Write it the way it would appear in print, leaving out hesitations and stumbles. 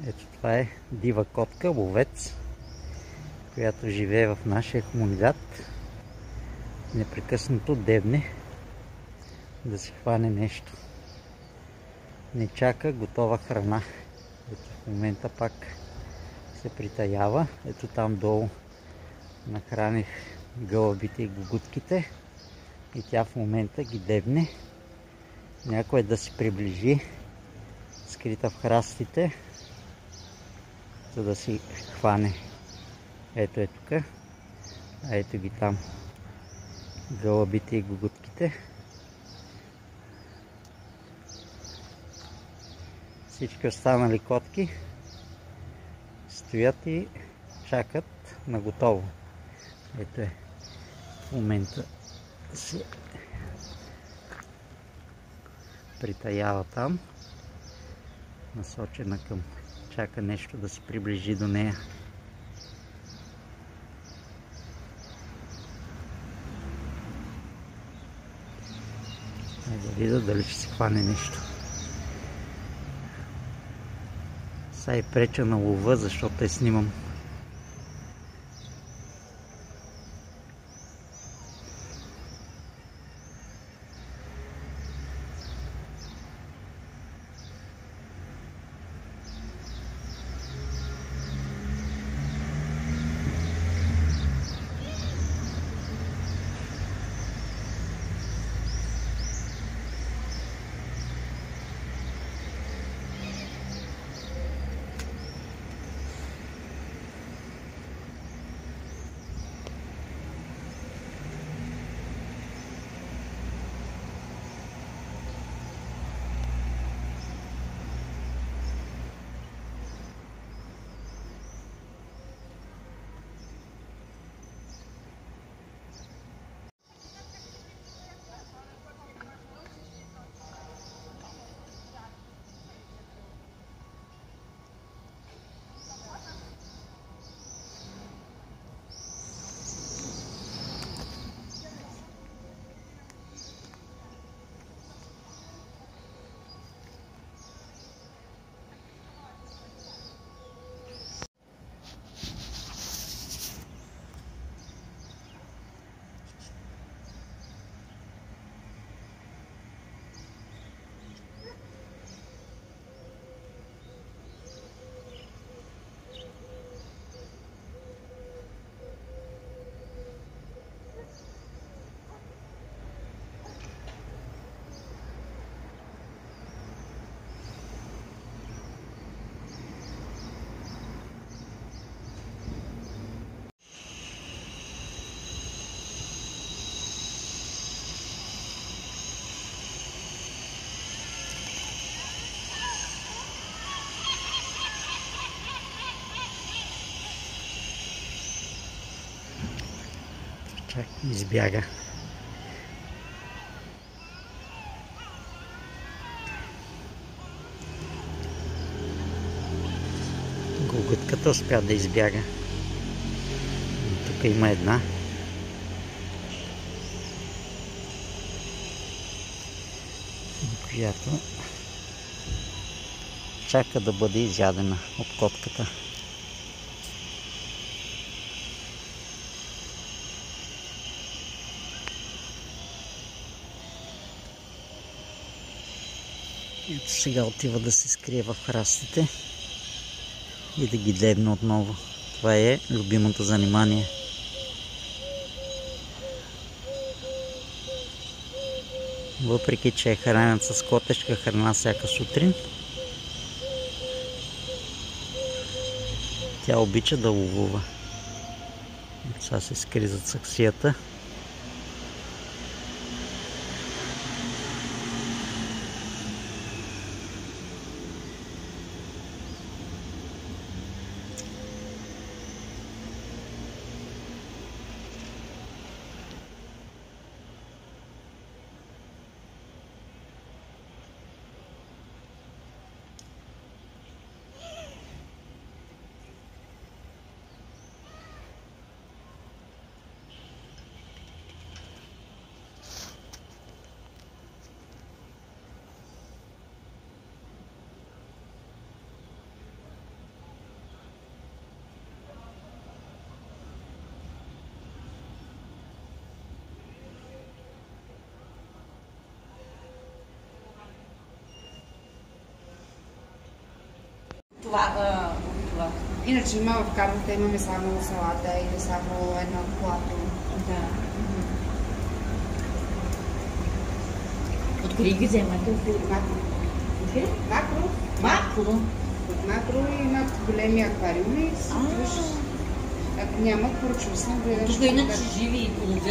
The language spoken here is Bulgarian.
Ето това е дива котка, ловец, която живее в нашия комунитет. Непрекъснато дебне да си хване нещо. Не чака готова храна. Ето в момента пак се притаява. Ето там долу нахраних гълъбите и гугутките и тя в момента ги дебне. Някой да се приближи, скрита в храстите, за да си хване. Ето е тук, а ето ги там гълъбите и гугутките. Всички останали котки стоят и чакат на готово. Ето е, в момента се притаява там, насочена към, чака нещо да се приближи до нея. Да видя дали ще се хване нещо. Сега преча на лова, защото я снимам. Чак избяга. Гугутката успя да избяга. Тук има една. Която чака да бъде изядена от котката. Ето сега отива да се скрие в храстите и да ги дебне отново. Това е любимото занимание. Въпреки че е хранят с котешка храна всяка сутрин, тя обича да ловува. Сега се скри зад саксията. Това. Иначе има в картата имаме само салата или само едно плато. Да. Откъде ги вземате? Макро. Откъде? Макро. Макро. От макро имат големи аквариуми и си отиваш. Ако няма, поръчва се. Тук иначе живи и половина.